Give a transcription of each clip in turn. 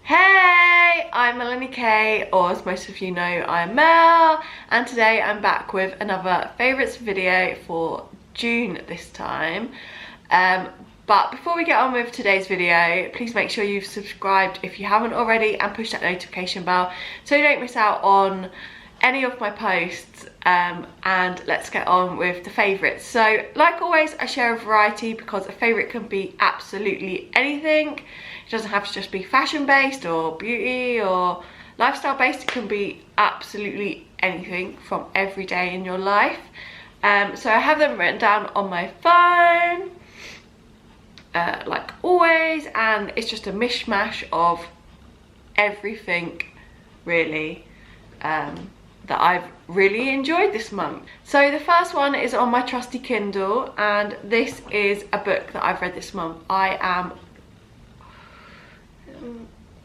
Hey, I'm Melanie Kay, or as most of you know, I'm Mel, and today I'm back with another favourites video for June this time. But before we get on with today's video, please make sure you've subscribed if you haven't already and push that notification bell so you don't miss out on any of my posts. And let's get on with the favourites. So like always, I share a variety because a favourite can be absolutely anything. It doesn't have to just be fashion based or beauty or lifestyle based. It can be absolutely anything from every day in your life. So I have them written down on my phone, like always, and it's just a mishmash of everything really that I've really enjoyed this month. So the first one is on my trusty Kindle, and this is a book that I've read this month. I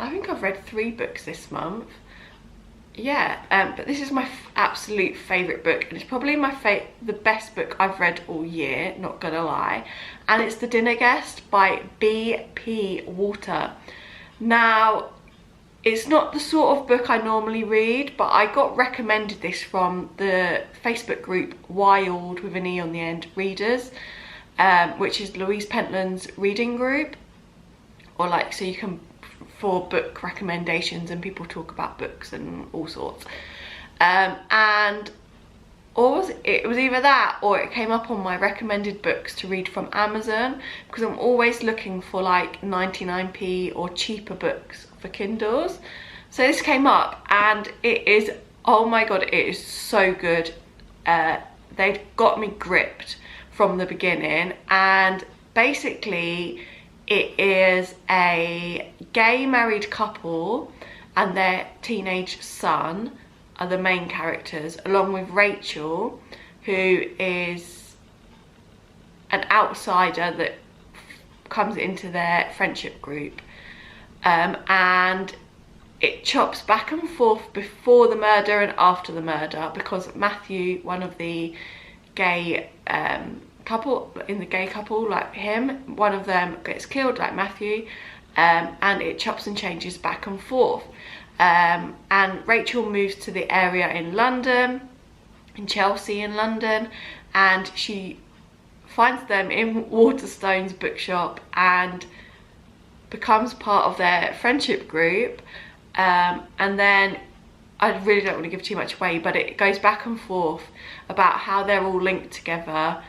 think I've read 3 books this month. Yeah, but this is my absolute favourite book, and it's probably the best book I've read all year, not gonna lie. And it's The Dinner Guest by B.P. Walter. Now, it's not the sort of book I normally read, but I got recommended this from the Facebook group Wild with an E on the end readers, which is Louise Pentland's reading group, or like, so you can, for book recommendations, and people talk about books and all sorts. It was either that or it came up on my recommended books to read from Amazon, because I'm always looking for like 99p or cheaper books for Kindles. So this came up and it is, oh my god, it is so good. They've got me gripped from the beginning, and basically it is a gay married couple and their teenage son are the main characters, along with Rachel, who is an outsider that comes into their friendship group. And it chops back and forth before the murder and after the murder, because Matthew, one of the gay couple, like him, one of them gets killed like Matthew, and it chops and changes back and forth. And Rachel moves to the area in London, in Chelsea in London, and she finds them in Waterstone's bookshop and becomes part of their friendship group. And then, I really don't want to give too much away, but it goes back and forth about how they're all linked together,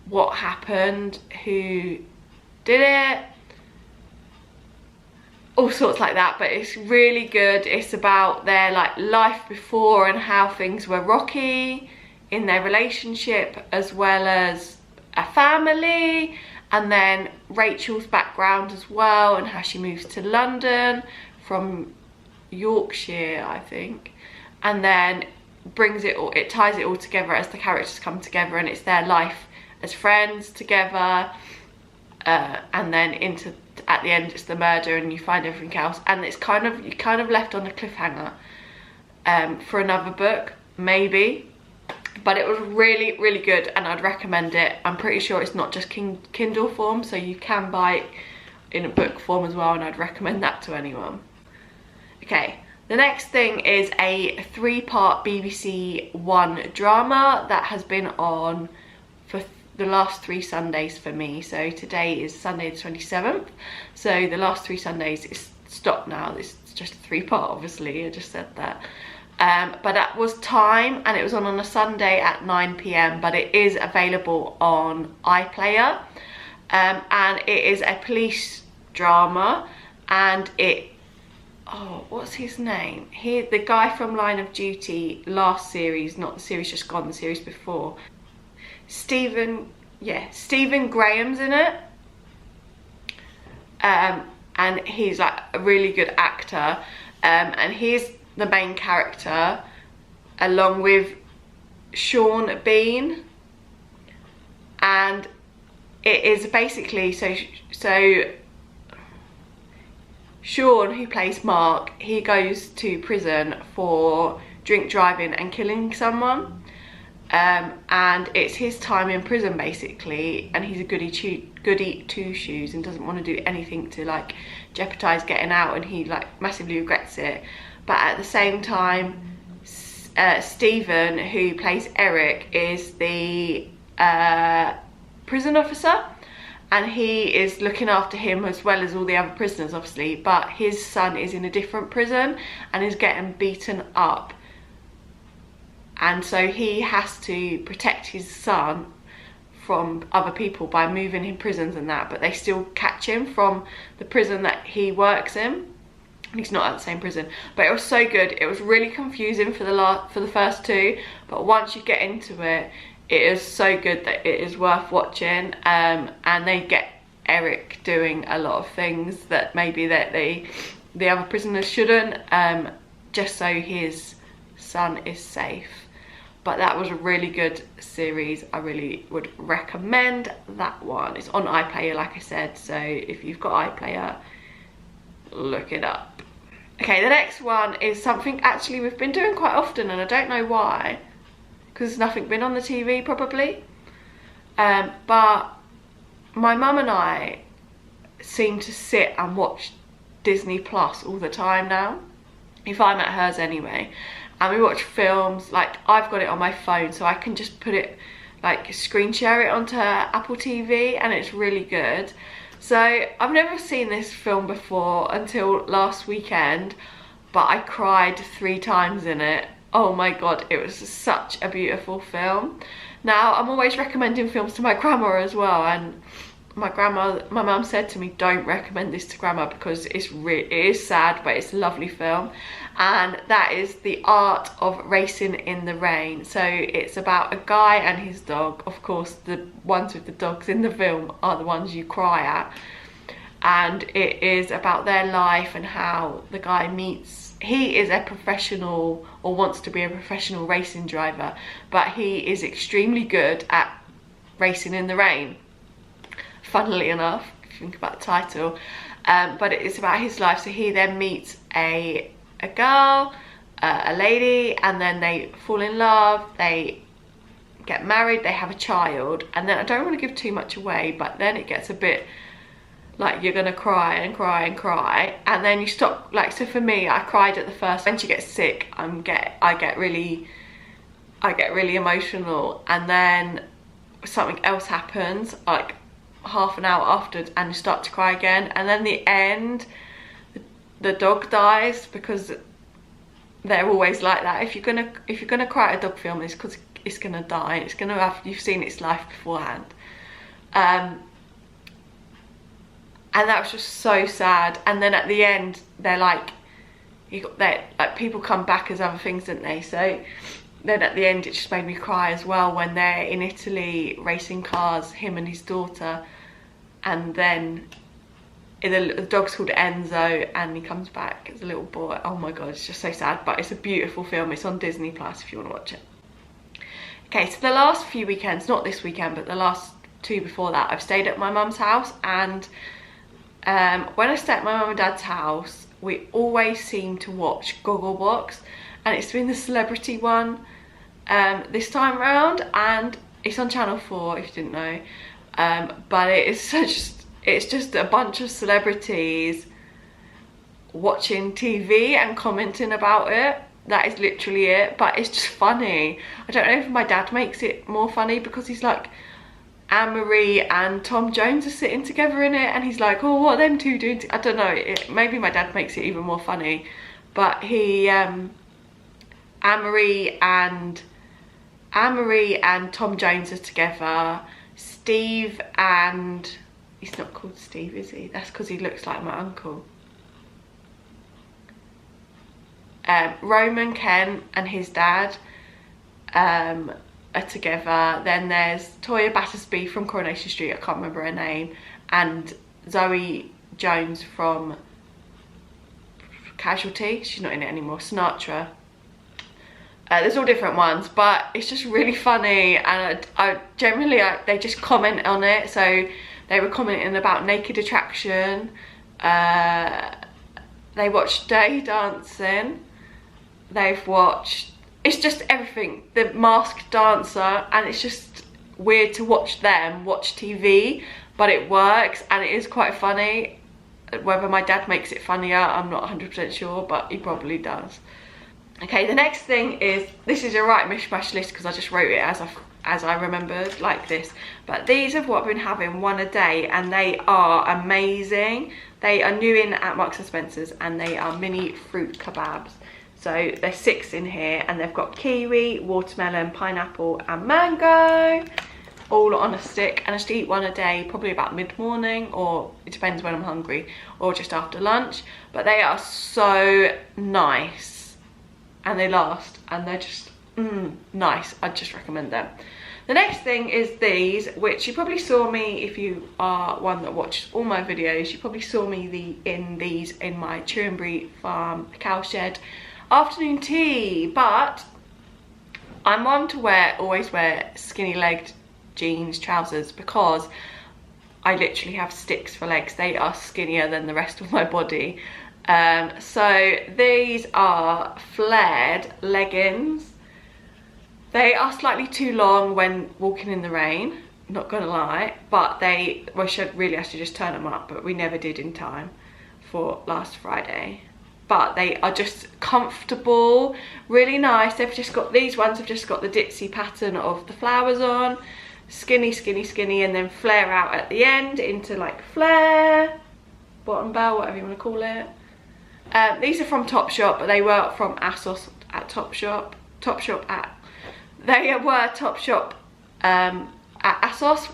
what happened, who did it, all sorts like that. But it's really good. It's about their like life before and how things were rocky in their relationship, as well as a family, and then Rachel's background as well, and how she moves to London from Yorkshire, I think, and then it ties it all together as the characters come together, and it's their life as friends together, and then at the end it's the murder and you find everything else, and it's you're kind of left on a cliffhanger for another book maybe. But it was really, really good, and I'd recommend it. I'm pretty sure it's not just Kindle form, so you can buy it in a book form as well, and I'd recommend that to anyone. Okay, the next thing is a 3-part BBC One drama that has been on for the last 3 Sundays for me. So today is Sunday the 27th, so the last 3 Sundays is stopped now. This is just a 3-part, obviously, I just said that. But that was Time, and it was on a Sunday at 9 PM, but it is available on iPlayer, and it is a police drama, and what's his name? The guy from Line of Duty last series, not the series just gone, the series before. Stephen Graham's in it, and he's like a really good actor, and he's the main character, along with Sean Bean. And it is basically, so Sean, who plays Mark, he goes to prison for drink driving and killing someone, and it's his time in prison basically, and he's a goody two shoes and doesn't want to do anything to like jeopardise getting out, and he like massively regrets it. But at the same time, Stephen, who plays Eric, is the prison officer, and he is looking after him as well as all the other prisoners, obviously, but his son is in a different prison and is getting beaten up, and so he has to protect his son from other people by moving in prisons and that, but they still catch him from the prison that he works in. He's not at the same prison. But it was so good. It was really confusing for the first two, but once you get into it, it is so good that it is worth watching. And they get Eric doing a lot of things that maybe that the other prisoners shouldn't, just so his son is safe. But that was a really good series. I really would recommend that one. It's on iPlayer, like I said, so if you've got iPlayer, look it up. Okay, the next one is something actually we've been doing quite often, and I don't know why, because there's nothing been on the TV probably, but my mum and I seem to sit and watch Disney Plus all the time now, if I'm at hers anyway, and we watch films. Like, I've got it on my phone, so I can just put it, like, screen share it onto Apple TV, and it's really good. So I've never seen this film before until last weekend, but I cried 3 times in it. Oh my god, it was such a beautiful film. Now, I'm always recommending films to my grandma as well, and my mum said to me, don't recommend this to grandma because it is sad, but it's a lovely film. And that is The Art of Racing in the Rain. So it's about a guy and his dog. Of course, the ones with the dogs in the film are the ones you cry at. And it is about their life and how the guy meets, he is a professional, or wants to be a professional racing driver, but he is extremely good at racing in the rain, funnily enough, if you think about the title. But it is about his life. So he then meets a girl, a lady, and then they fall in love, they get married, they have a child, and then I don't want to give too much away, but then it gets a bit like you're gonna cry and cry and cry, and then you stop. Like, so for me, I cried at the first. When she gets sick, I get really emotional, and then something else happens like half an hour afterwards, and you start to cry again. And then the end, the dog dies, because they're always like that. If you're gonna cry at a dog film, it's because it's gonna die. It's gonna have, you've seen its life beforehand. And that was just so sad. And then at the end, they're like, like people come back as other things, don't they? So then at the end, it just made me cry as well when they're in Italy racing cars, him and his daughter, and then the dog's called Enzo, and he comes back as a little boy. Oh my god, it's just so sad, but it's a beautiful film. It's on Disney Plus if you want to watch it. Okay, so the last few weekends, not this weekend, but the last 2 before that, I've stayed at my mum's house, and when I stay at my mum and dad's house, we always seem to watch Gogglebox, and it's been the celebrity one this time around, and it's on Channel 4 if you didn't know, but it's just a bunch of celebrities watching TV and commenting about it. That is literally it, but it's just funny. I don't know if my dad makes it more funny because he's like, Anne-Marie and Tom Jones are sitting together in it, and he's like, oh, what are them two doing? I don't know, maybe my dad makes it even more funny, but he, Anne-Marie and Tom Jones are together. Steve and, he's not called Steve, is he? That's because he looks like my uncle. Roman Kent and his dad are together. Then there's Toya Battersby from Coronation Street, I can't remember her name, and Zoe Jones from Casualty, she's not in it anymore, Sinatra. There's all different ones, but it's just really funny, and I generally they just comment on it. So they were commenting about Naked Attraction, they watched Dirty Dancing, they've watched, it's just everything, The Masked Dancer, and it's just weird to watch them watch TV, but it works and it is quite funny. Whether my dad makes it funnier, I'm not 100% sure, but he probably does. Okay, the next thing is, this is a right mishmash list because I just wrote it as I remembered, like this. But these are what I've been having, one a day, and they are amazing. They are new in at Marks and Spencer's, and they are mini fruit kebabs. So there's 6 in here, and they've got kiwi, watermelon, pineapple and mango, all on a stick. And I just eat one a day, probably about mid-morning, or it depends when I'm hungry, or just after lunch. But they are so nice, and they last, and they're just nice. I'd just recommend them. The next thing is these, which you probably saw me, if you are one that watches all my videos, you probably saw me in these in my Turenbury Farm cowshed afternoon tea. But I'm one to always wear skinny legged jeans, trousers, because I literally have sticks for legs. They are skinnier than the rest of my body. So these are flared leggings. They are slightly too long when walking in the rain, not gonna lie, but we should really have to just turn them up, but we never did in time for last Friday. But they are just comfortable, really nice. They've just got, these ones have just got the ditzy pattern of the flowers on, skinny, skinny, skinny, and then flare out at the end into like flare, bottom bell, whatever you want to call it. These are from Topshop, but they were from ASOS at Topshop. They were Topshop at ASOS,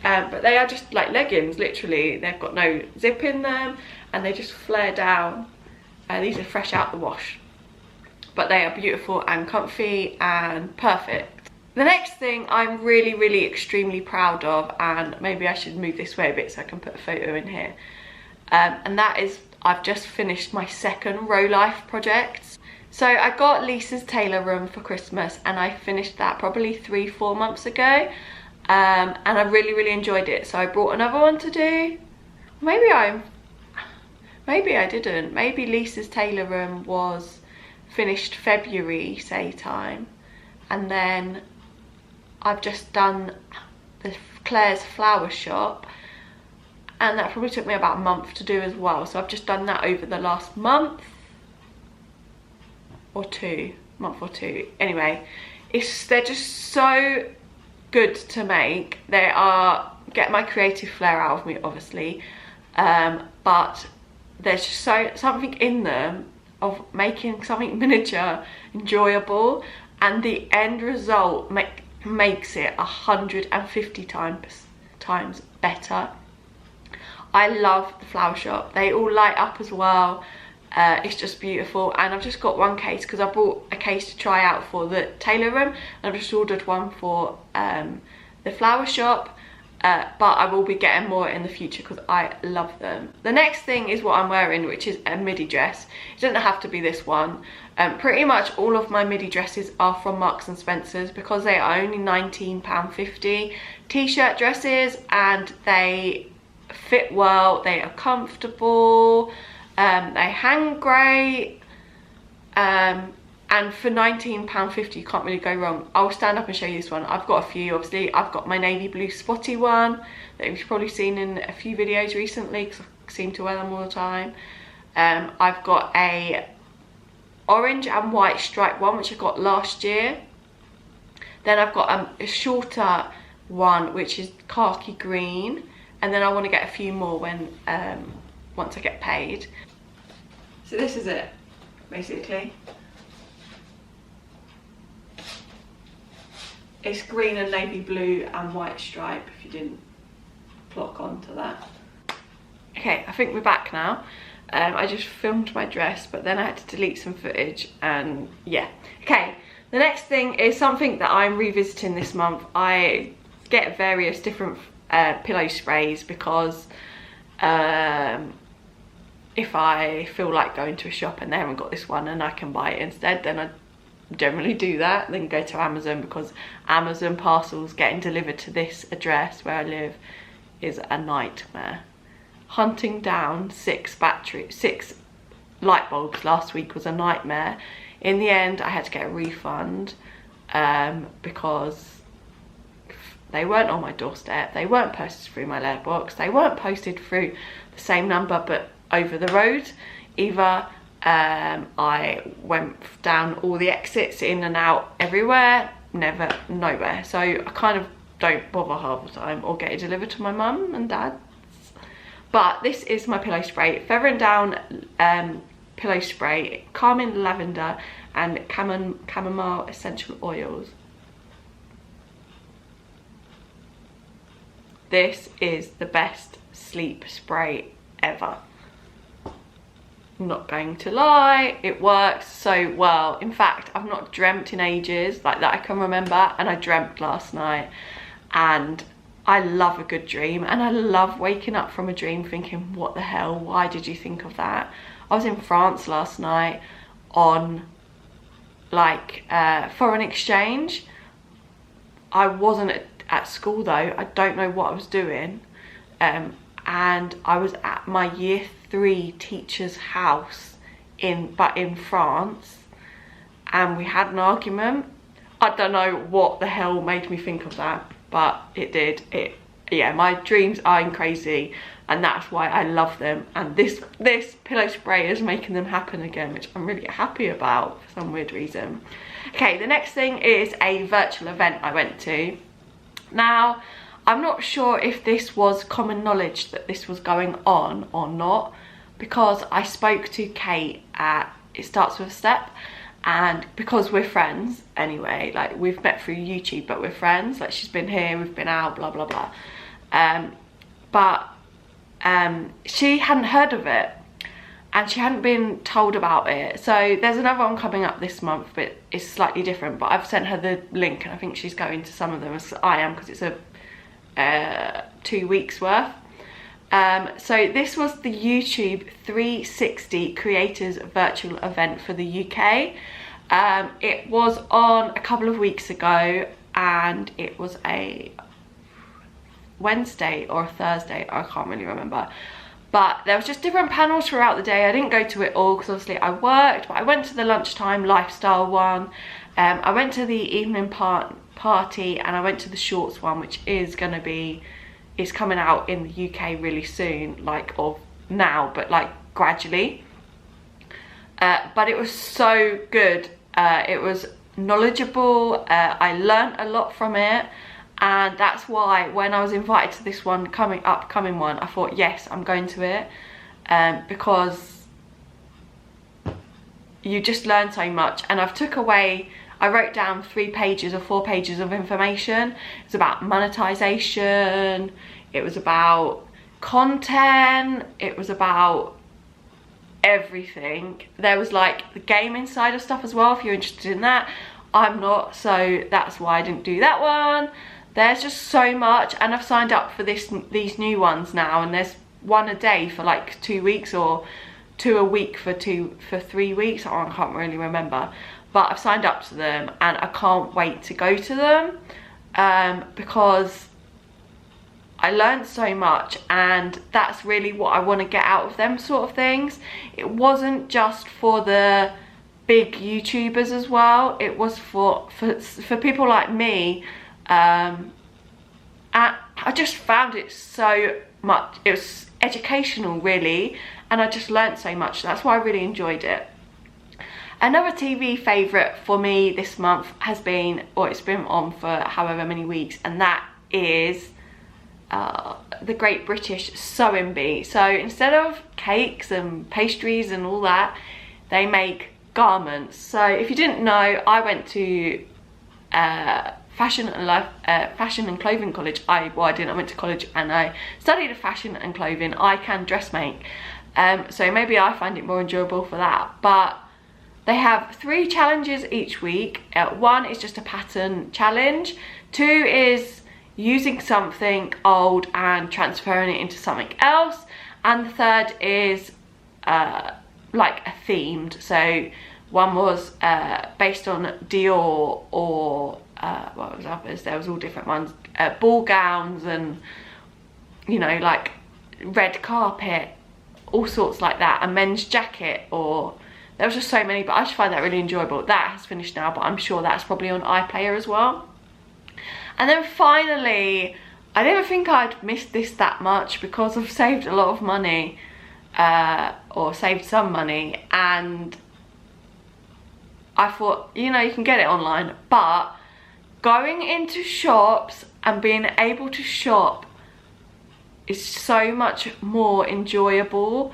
but they are just like leggings, literally. They've got no zip in them, and they just flare down. These are fresh out the wash, but they are beautiful and comfy and perfect. The next thing I'm really, really extremely proud of, and maybe I should move this way a bit so I can put a photo in here, and that is, I've just finished my second Row Life project. So I got Lisa's tailor room for Christmas, and I finished that probably 3-4 months ago, and I really, really enjoyed it. So I brought another one to do. Maybe I didn't. Maybe Lisa's tailor room was finished February, say time, and then I've just done the Claire's flower shop, and that probably took me about a month to do as well. So I've just done that over the last month or two. Anyway, they're just so good to make. They are, get my creative flair out of me, obviously, but there's just something in them of making something miniature enjoyable, and the end result makes it 150 times better. I love the flower shop. They all light up as well. It's just beautiful, and I've just got one case because I bought a case to try out for the tailor room, and I've just ordered one for the flower shop, but I will be getting more in the future because I love them. The next thing is what I'm wearing, which is a midi dress. It doesn't have to be this one. Pretty much all of my midi dresses are from Marks and Spencer's because they are only £19.50 t-shirt dresses, and they fit well, they are comfortable, they hang great, and for £19.50 you can't really go wrong. I'll stand up and show you this one. I've got a few, obviously. I've got my navy blue spotty one that you've probably seen in a few videos recently because I seem to wear them all the time. I've got a orange and white striped one which I got last year. Then I've got a shorter one which is khaki green, and then I want to get a few more when once I get paid. So this is it, basically. It's green and navy blue and white stripe, if you didn't clock onto that. Okay, I think we're back now. I just filmed my dress, but then I had to delete some footage, and yeah. Okay, the next thing is something that I'm revisiting this month. I get various different pillow sprays because if I feel like going to a shop and they haven't got this one and I can buy it instead, then I generally do that. Then go to Amazon, because Amazon parcels getting delivered to this address where I live is a nightmare. Hunting down 6 light bulbs last week was a nightmare. In the end I had to get a refund because They weren't on my doorstep. They weren't posted through my letterbox. They weren't posted through the same number but over the road either. I went down all the exits, in and out everywhere, never nowhere. So I kind of don't bother half the time, or get it delivered to my mum and dad. But this is my pillow spray, Feather and Down pillow spray, calming lavender and chamomile essential oils. This is the best sleep spray ever. I'm not going to lie, it works so well. In fact, I've not dreamt in ages, like that I can remember, and I dreamt last night. And I love a good dream, and I love waking up from a dream thinking, what the hell, why did you think of that? I was in France last night on like foreign exchange. I wasn't at school though, I don't know what I was doing. And I was at my year 3 teacher's house in France, and we had an argument. I don't know what the hell made me think of that, but it did. Yeah, my dreams are crazy, and that's why I love them. And this pillow spray is making them happen again, which I'm really happy about for some weird reason. Okay, the next thing is a virtual event I went to. Now, I'm not sure if this was common knowledge that this was going on or not, because I spoke to Kate at It Starts With a Step, and because we're friends anyway, like we've met through YouTube, but we're friends, like she's been here, we've been out, blah blah blah. But she hadn't heard of it, and she hadn't been told about it. So there's another one coming up this month, but it's slightly different, but I've sent her the link, and I think she's going to some of them as I am, because it's a 2 weeks worth. So this was the YouTube 360 Creators Virtual Event for the UK. It was on a couple of weeks ago, and it was a Wednesday or a Thursday, I can't really remember. But there was just different panels throughout the day. I didn't go to it all because obviously I worked, but I went to the lunchtime lifestyle one. I went to the evening party, and I went to the shorts one, which is going to be, it's coming out in the UK really soon, like of now, but like gradually. But it was so good. It was knowledgeable. I learned a lot from it, and that's why when I was invited to this one, upcoming one, I thought, yes, I'm going to it, because you just learn so much. And I wrote down 3 pages or 4 pages of information. It's about monetization, it was about content, it was about everything. There was like the gaming side of stuff as well, if you're interested in that. I'm not, so that's why I didn't do that one. There's just so much, and I've signed up for these new ones now, and there's one a day for like 2 weeks, or 2 a week for 3 weeks. Oh, I can't really remember, but I've signed up to them, and I can't wait to go to them, because I learned so much, and that's really what I want to get out of them sort of things. It wasn't just for the big YouTubers as well, it was for people like me. And I just found it so much, it was educational really, and I just learnt so much. That's why I really enjoyed it. Another TV favourite for me this month has been, or it's been on for however many weeks, and that is the Great British Sewing Bee. So instead of cakes and pastries and all that, they make garments. So if you didn't know, I went to fashion and clothing college. I didn't. I went to college and I studied fashion and clothing. I can dressmake, so maybe I find it more enjoyable for that. But they have 3 challenges each week. 1 is just a pattern challenge. 2 is using something old and transferring it into something else, and the 3rd is like a themed. So one was based on Dior, or what was others? There was all different ones, ball gowns, and you know, like red carpet, all sorts like that, a men's jacket, or there was just so many. But I just find that really enjoyable. That has finished now, but I'm sure that's probably on iPlayer as well. And then finally, I didn't think I'd missed this that much because I've saved a lot of money, or saved some money, and I thought, you know, you can get it online, but going into shops and being able to shop is so much more enjoyable.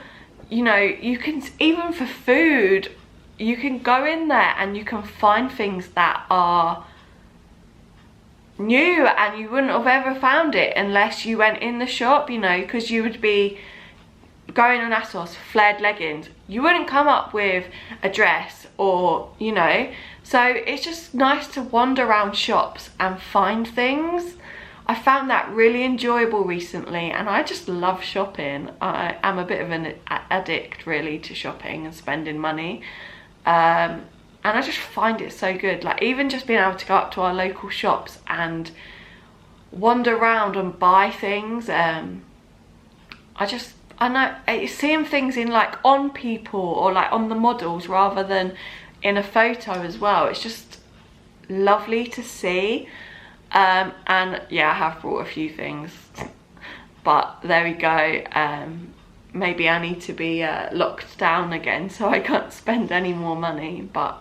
You know, you can, even for food, you can go in there and you can find things that are new and you wouldn't have ever found it unless you went in the shop, you know, because you would be going on ASOS, flared leggings, you wouldn't come up with a dress, or, you know, so it's just nice to wander around shops and find things. I found that really enjoyable recently, and I just love shopping. I am a bit of an addict really to shopping and spending money, and I just find it so good. Like, even just being able to go up to our local shops and wander around and buy things, I know, seeing things in, like, on people or like on the models rather than in a photo as well, it's just lovely to see. And yeah, I have brought a few things, but there we go. Maybe I need to be locked down again so I can't spend any more money, but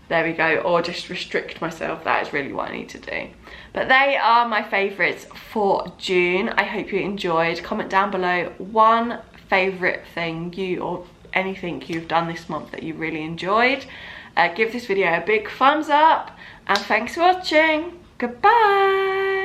there we go, or just restrict myself. That is really what I need to do. But they are my favourites for June. I hope you enjoyed. Comment down below one favourite thing or anything you've done this month that you really enjoyed. Give this video a big thumbs up, and thanks for watching. Goodbye.